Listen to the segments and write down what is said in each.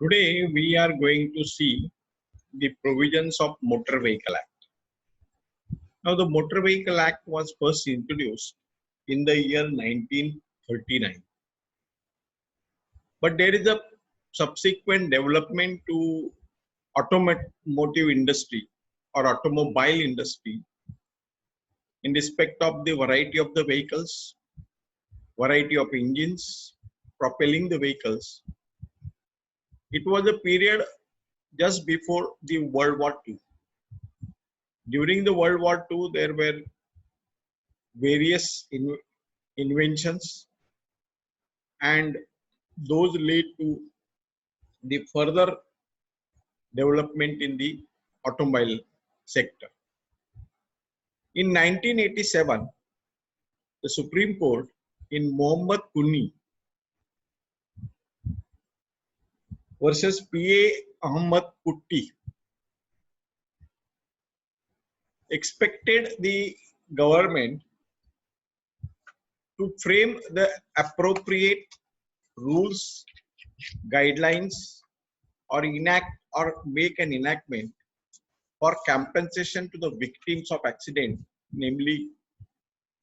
Today we are going to see the provisions of Motor Vehicle Act. Now the Motor Vehicle Act was first introduced in the year 1939. But there is a subsequent development to automotive industry or automobile industry in respect of the variety of the vehicles, variety of engines propelling the vehicles. It was a period just before the World War II. During the World War II, there were various inventions, and those led to the further development in the automobile sector. In 1987, the Supreme Court in Mohammed Kuni versus P.A. Ahmad Putti expected the government to frame the appropriate rules, guidelines, or make an enactment for compensation to the victims of accident, namely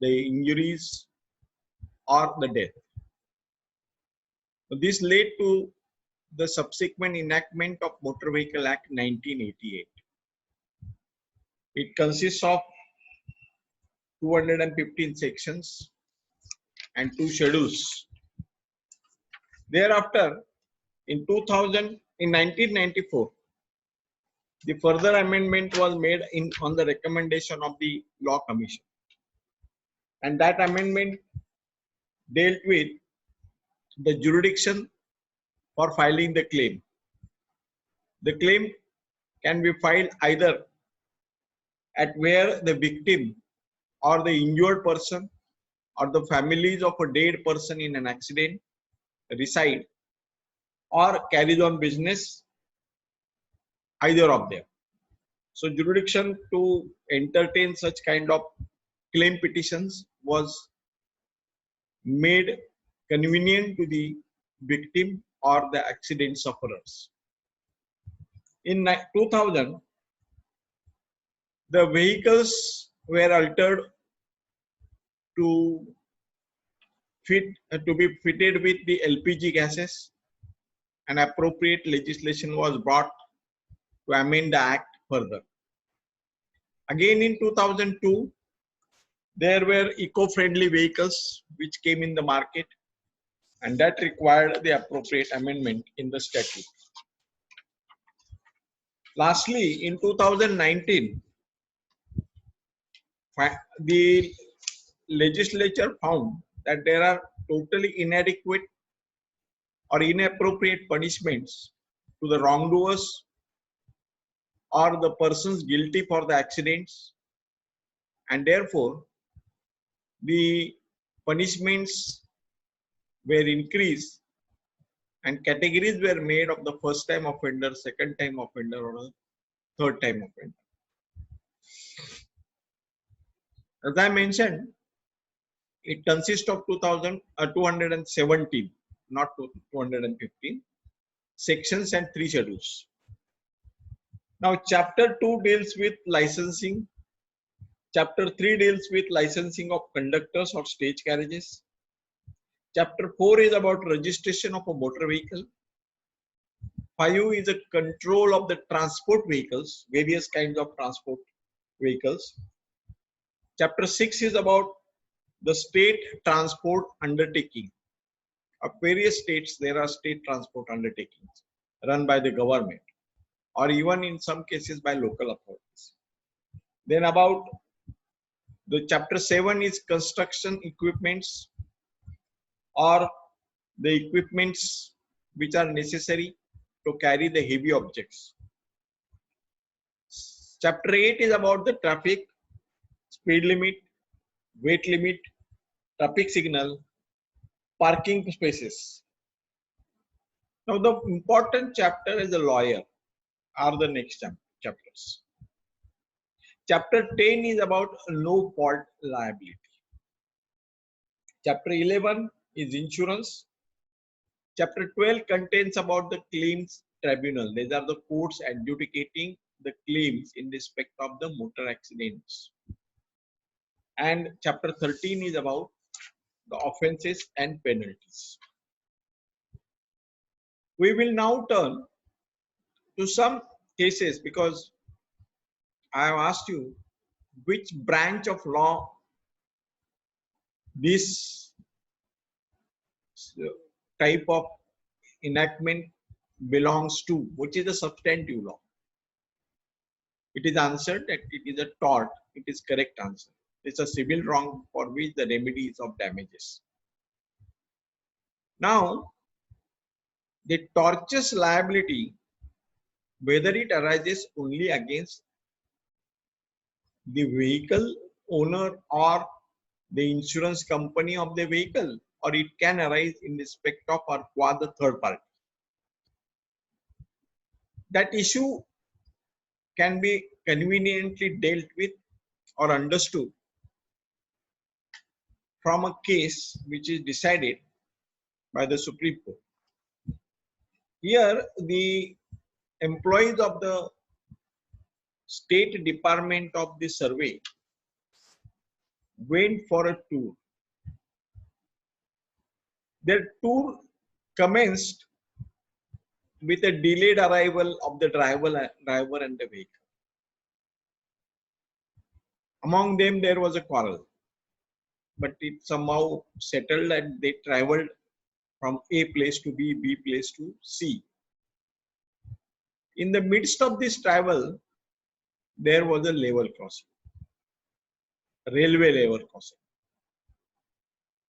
the injuries or the death. So this led to the subsequent enactment of Motor Vehicle Act 1988. It consists of 215 sections and 2 schedules. Thereafter, in 1994, the further amendment was made on the recommendation of the Law Commission, and that amendment dealt with the jurisdiction for filing the claim. The claim can be filed either at where the victim or the injured person or the families of a dead person in an accident reside or carries on business, either of them. So jurisdiction to entertain such kind of claim petitions was made convenient to the victim or the accident sufferers. In 2000, the vehicles were altered to be fitted with the LPG gases, and appropriate legislation was brought to amend the act further. Again in 2002, there were eco-friendly vehicles which came in the market, and that required the appropriate amendment in the statute. Lastly, in 2019, the legislature found that there are totally inadequate or inappropriate punishments to the wrongdoers or the persons guilty for the accidents, and therefore the punishments were increased and categories were made of the first time offender, second time offender, or third time offender. As I mentioned, it consists of 217, not 215 sections and 3 schedules. Now chapter 2 deals with licensing, chapter 3 deals with licensing of conductors or stage carriages, chapter 4 is about registration of a motor vehicle, 5 is a control of the transport vehicles, various kinds of transport vehicles, chapter 6 is about the state transport undertaking. Of various states, there are state transport undertakings run by the government, or even in some cases by local authorities. Then about the chapter 7 is construction equipments or the equipments which are necessary to carry the heavy objects. Chapter 8 is about the traffic, speed limit, weight limit, traffic signal, parking spaces. Now the important chapter as a lawyer are the next chapters. Chapter 10 is about no fault liability. Chapter 11 is insurance. Chapter 12 contains about the claims tribunal. These are the courts adjudicating the claims in respect of the motor accidents. And chapter 13 is about the offenses and penalties. We will now turn to some cases, because I have asked you which branch of law this type of enactment belongs to, which is a substantive law. It is answered that it is a tort. It is correct answer. It's a civil wrong for which the remedy is of damages. Now, the tortious liability, whether it arises only against the vehicle owner or the insurance company of the vehicle, or it can arise in respect of or qua the third party. That issue can be conveniently dealt with or understood from a case which is decided by the Supreme Court. Here, the employees of the State Department of the Survey went for a tour. Their tour commenced with a delayed arrival of the driver and the vehicle. Among them, there was a quarrel, but it somehow settled and they traveled from A place to B, B place to C. In the midst of this travel, there was a level crossing, railway level crossing.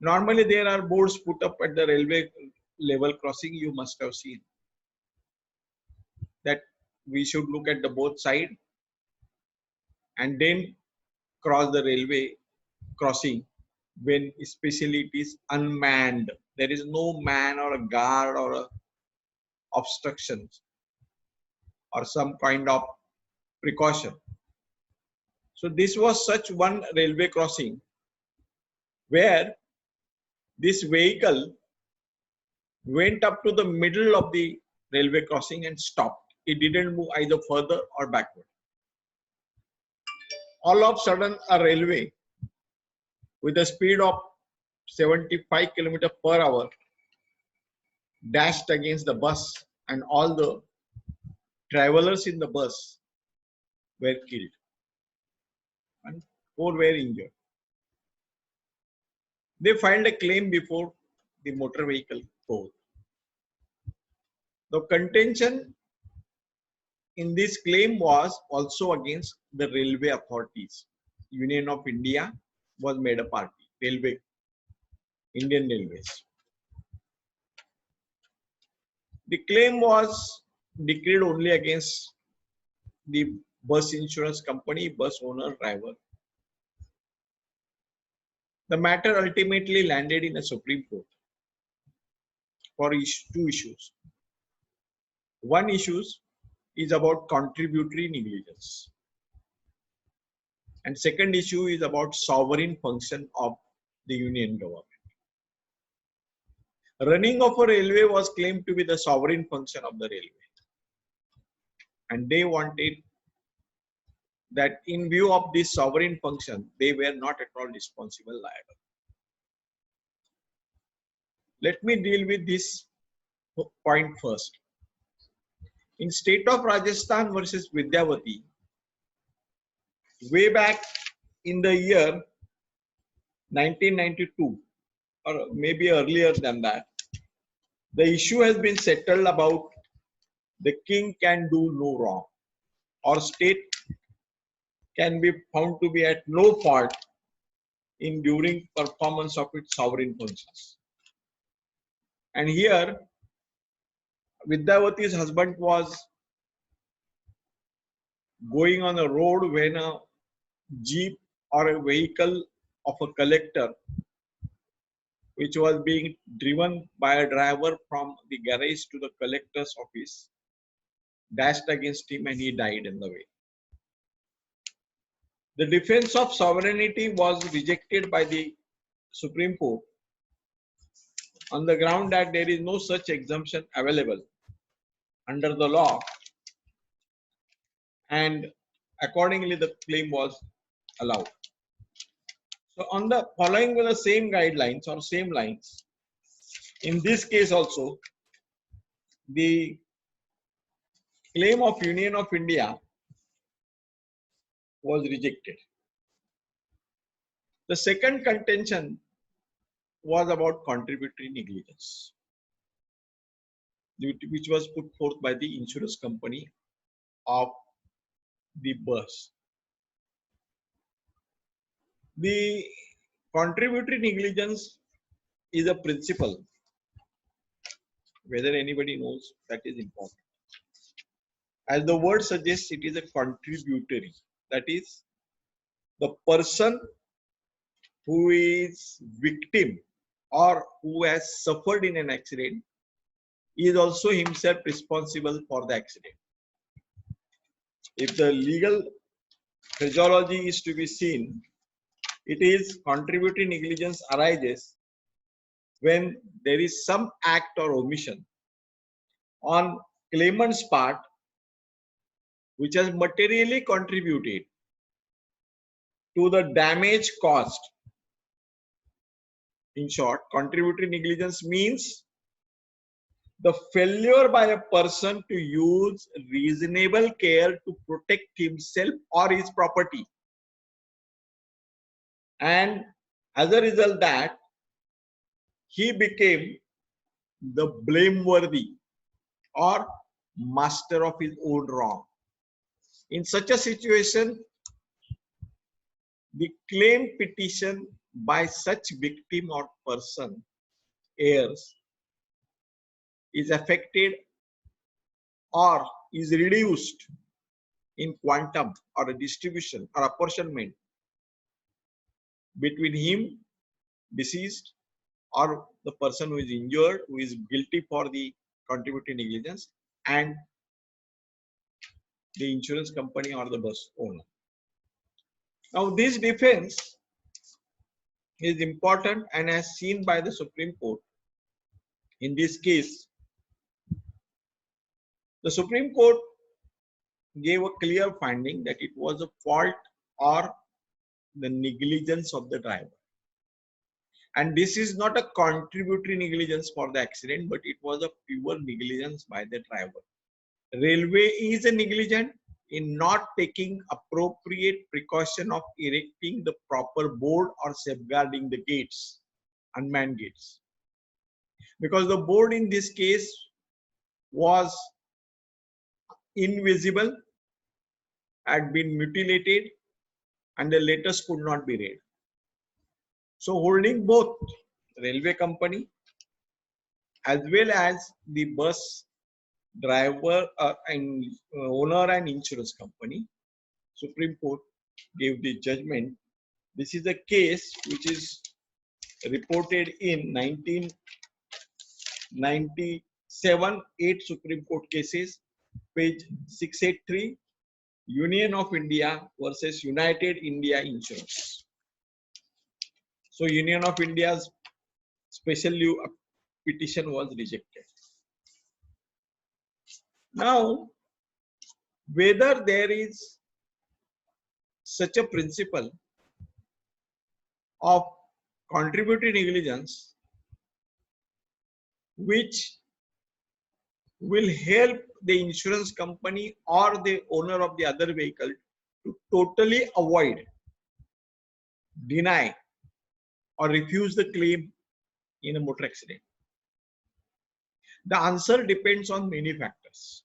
Normally, there are boards put up at the railway level crossing. You must have seen that we should look at the both side and then cross the railway crossing when especially it is unmanned. There is no man or a guard or a obstruction or some kind of precaution. So this was such one railway crossing where this vehicle went up to the middle of the railway crossing and stopped. It didn't move either further or backward. All of a sudden, a railway with a speed of 75 km per hour dashed against the bus, and all the travelers in the bus were killed and 4 were injured. They filed a claim before the motor vehicle court. The contention in this claim was also against the railway authorities. Union of India was made a party, Railway, Indian Railways. The claim was decreed only against the bus insurance company, bus owner, driver. The matter ultimately landed in a Supreme Court for two issues. One issue is about contributory negligence, and second issue is about sovereign function of the union government. Running of a railway was claimed to be the sovereign function of the railway, and they wanted that in view of this sovereign function, they were not at all responsible liable. Let me deal with this point first. In state of Rajasthan versus Vidyavati, way back in the year 1992, or maybe earlier than that, the issue has been settled about the king can do no wrong, or state can be found to be at no fault in during performance of its sovereign functions. And here, Vidyavati's husband was going on a road when a jeep or a vehicle of a collector, which was being driven by a driver from the garage to the collector's office, dashed against him and he died in the way. The defense of sovereignty was rejected by the Supreme Court on the ground that there is no such exemption available under the law, and accordingly the claim was allowed. So on the following with the same guidelines or same lines, in this case also the claim of Union of India was rejected. The second contention was about contributory negligence, which was put forth by the insurance company of the bus. The contributory negligence is a principle. Whether anybody knows, that is important. As the word suggests, it is a contributory. That is, the person who is victim or who has suffered in an accident is also himself responsible for the accident. If the legal phraseology is to be seen, it is contributory negligence arises when there is some act or omission on claimant's part which has materially contributed to the damage caused. In short, contributory negligence means the failure by a person to use reasonable care to protect himself or his property, and as a result that he became the blameworthy or master of his own wrong. In such a situation, the claim petition by such victim or person heirs is affected or is reduced in quantum or a distribution or apportionment between him, deceased, or the person who is injured, who is guilty for the contributory negligence, and the insurance company or the bus owner. Now, this defense is important and as seen by the Supreme Court. In this case, the Supreme Court gave a clear finding that it was a fault or the negligence of the driver. And this is not a contributory negligence for the accident, but it was a pure negligence by the driver. Railway is a negligent in not taking appropriate precaution of erecting the proper board or safeguarding the gates, unmanned gates. Because the board in this case was invisible, had been mutilated, and the letters could not be read. So holding both railway company as well as the bus driver and owner and insurance company, Supreme Court gave the judgment. This is a case which is reported in 1997, 8 Supreme Court cases, page 683, Union of India versus United India Insurance. So Union of India's special leave petition was rejected. Now, whether there is such a principle of contributory negligence which will help the insurance company or the owner of the other vehicle to totally avoid, deny, or refuse the claim in a motor accident. The answer depends on many factors.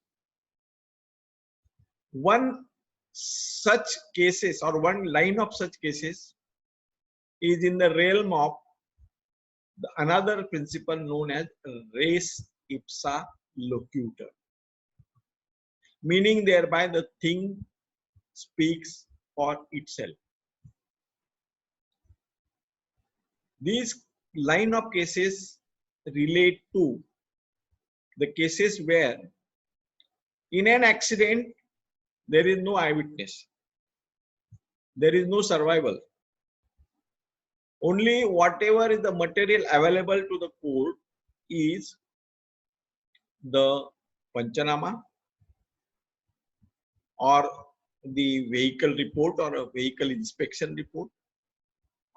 One such cases or one line of such cases is in the realm of another principle known as res ipsa loquitur, meaning thereby the thing speaks for itself. These line of cases relate to the cases where in an accident there is no eyewitness, there is no survival. Only whatever is the material available to the court is the Panchanama or the vehicle report or a vehicle inspection report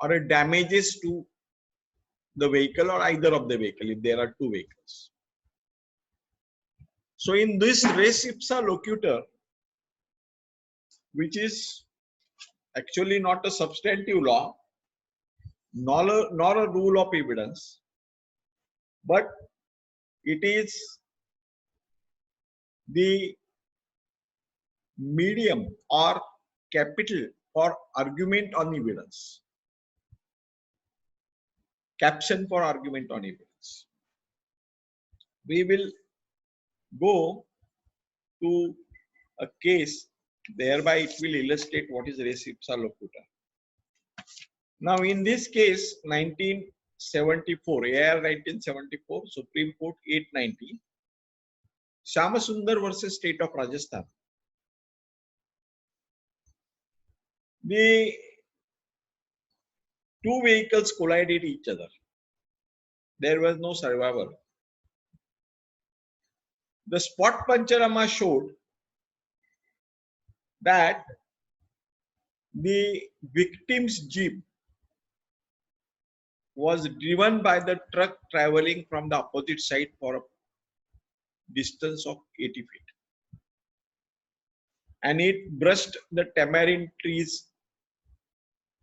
or a damages to the vehicle or either of the vehicle if there are two vehicles. So in this res ipsa loquitur, which is actually not a substantive law, nor a rule of evidence, but it is the medium or capital for argument on evidence, caption for argument on evidence. We will go to a case, thereby it will illustrate what is res ipsa loquitur. Now in this case, 1974, AR 1974, Supreme Court 890, Shyamasundar versus State of Rajasthan. The two vehicles collided each other. There was no survivor. The spot pancharama showed that the victim's jeep was driven by the truck traveling from the opposite side for a distance of 80 feet. And it brushed the tamarind trees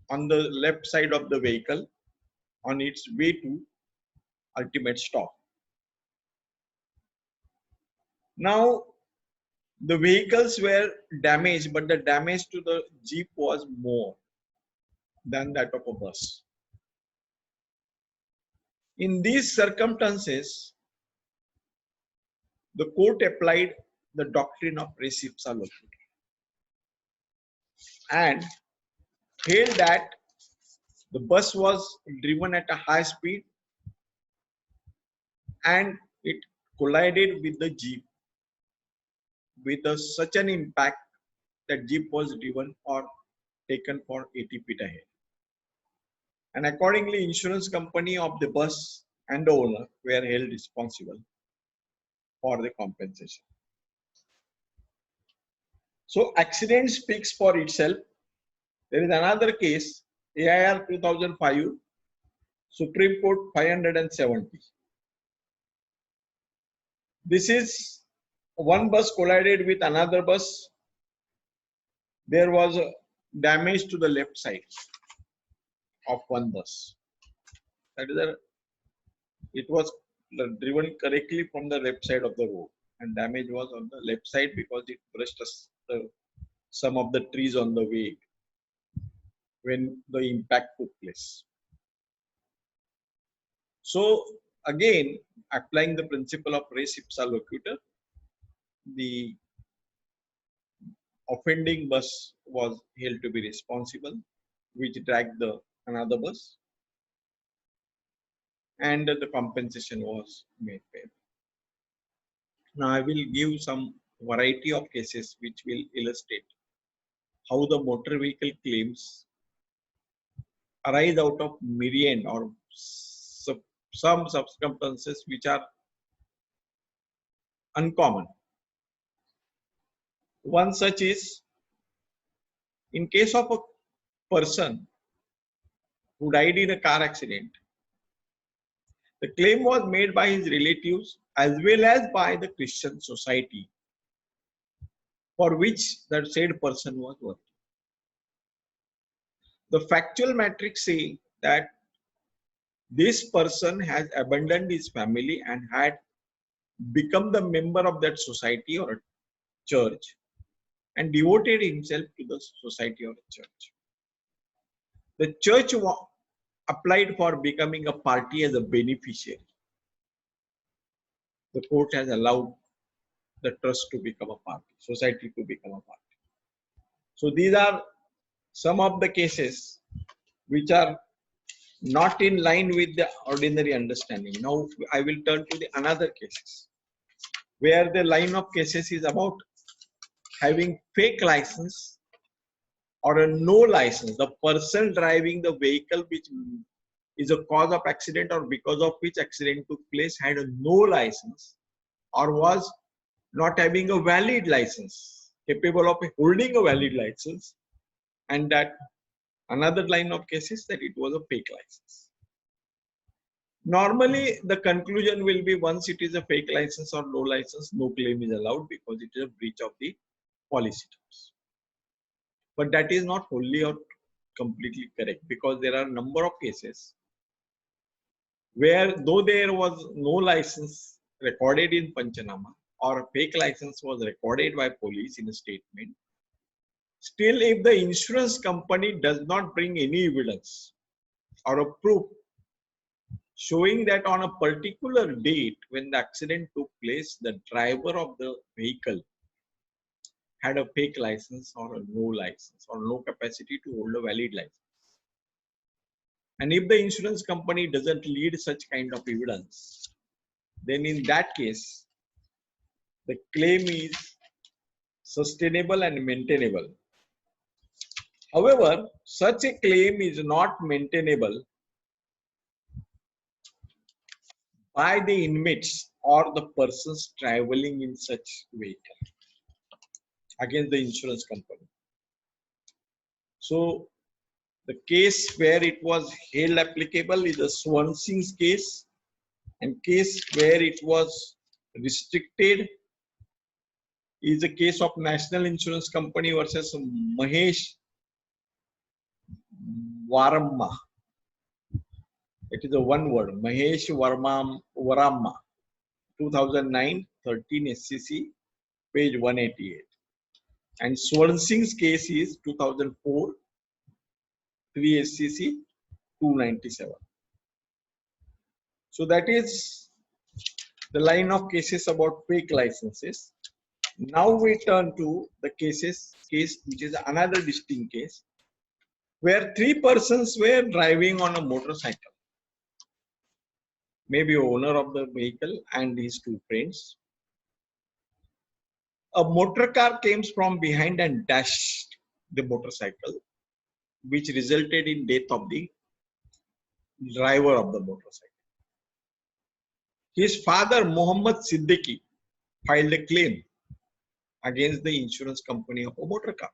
on the left side of the vehicle on its way to ultimate stop. Now, the vehicles were damaged, but the damage to the jeep was more than that of a bus. In these circumstances, the court applied the doctrine of res ipsa loquitur and held that the bus was driven at a high speed and it collided with the jeep with such an impact that jeep was driven or taken for 80 feet ahead. And accordingly, insurance company of the bus and the owner were held responsible for the compensation. So accident speaks for itself. There is another case, AIR 2005, Supreme Court 570. This is one bus collided with another bus. There was damage to the left side of one bus. That is, it was driven correctly from the left side of the road, and damage was on the left side because it brushed some of the trees on the way when the impact took place. So again, applying the principle of res ipsa loquitur, the offending bus was held to be responsible, which dragged another bus, and the compensation was made fair. Now I will give some variety of cases which will illustrate how the motor vehicle claims arise out of myriad or some circumstances which are uncommon. One such is, in case of a person who died in a car accident, the claim was made by his relatives as well as by the Christian society for which that said person was working. The factual matrix say that this person has abandoned his family and had become the member of that society or a church and devoted himself to the society or a church. The church applied for becoming a party as a beneficiary. The court has allowed the trust to become a party, society to become a party. So these are some of the cases which are not in line with the ordinary understanding. Now I will turn to the another cases where the line of cases is about having fake license or a no license. The person driving the vehicle which is a cause of accident or because of which accident took place had no license or was not having a valid license, capable of holding a valid license, and that another line of cases that it was a fake license. Normally, the conclusion will be once it is a fake license or no license, no claim is allowed because it is a breach of the policy terms. But that is not wholly or completely correct because there are a number of cases where though there was no license recorded in Panchanama or a fake license was recorded by police in a statement, still if the insurance company does not bring any evidence or a proof showing that on a particular date when the accident took place, the driver of the vehicle had a fake license or a no license or no capacity to hold a valid license. And if the insurance company doesn't lead such kind of evidence, then in that case, the claim is sustainable and maintainable. However, such a claim is not maintainable by the inmates or the persons traveling in such vehicle against the insurance company. So, the case where it was held applicable is the Swansing's case, and case where it was restricted is the case of National Insurance Company versus Mahesh Varamma. It is a one word, Mahesh Varamma, 2009, 13 SCC, page 188. And Swansing's case is 2004, 3 SCC, 297. So that is the line of cases about fake licenses. Now we turn to the case which is another distinct case where three persons were driving on a motorcycle, maybe owner of the vehicle and his two friends. A motor car came from behind and dashed the motorcycle, which resulted in death of the driver of the motorcycle. His father, Muhammad Siddiqui, filed a claim against the insurance company of a motor car.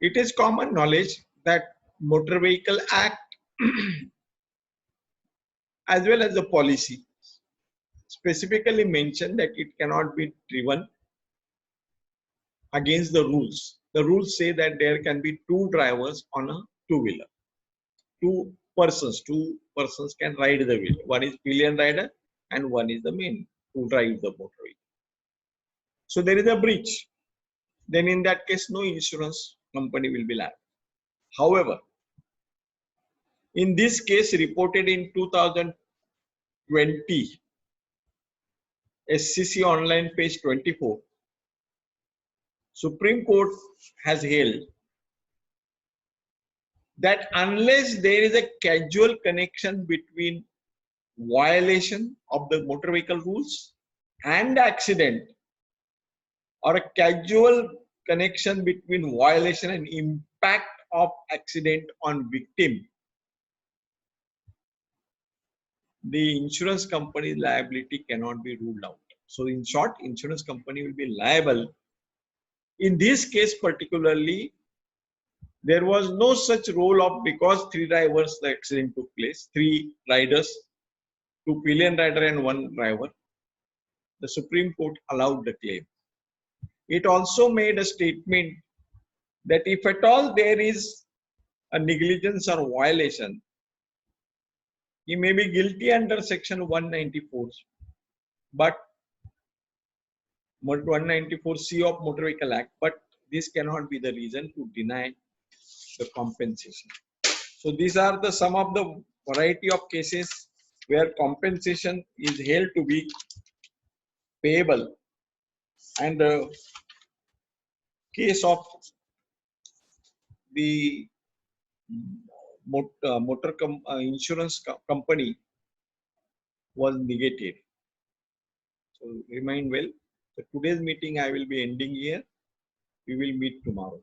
It is common knowledge that Motor Vehicle Act as well as the policy specifically mention that it cannot be driven against the rules. The rules say that there can be two drivers on a two-wheeler. Two persons can ride the wheel. One is pillion rider and one is the main who drives the motor vehicle. So there is a breach. Then in that case, no insurance company will be liable. However, in this case reported in 2020, SCC online page 24, Supreme Court has held that unless there is a causal connection between violation of the motor vehicle rules and accident, or a causal connection between violation and impact of accident on victim, the insurance company's liability cannot be ruled out. So in short, insurance company will be liable. In this case particularly, there was no such role of, because three drivers the accident took place, three riders, two pillion rider and one driver, the Supreme Court allowed the claim. It also made a statement that if at all there is a negligence or violation, he may be guilty under section 194, but 194C of Motor Vehicle Act, but this cannot be the reason to deny the compensation. So these are the some of the variety of cases where compensation is held to be payable, and the case of the insurance company was negated. So remind well. So today's meeting I will be ending here. We will meet tomorrow.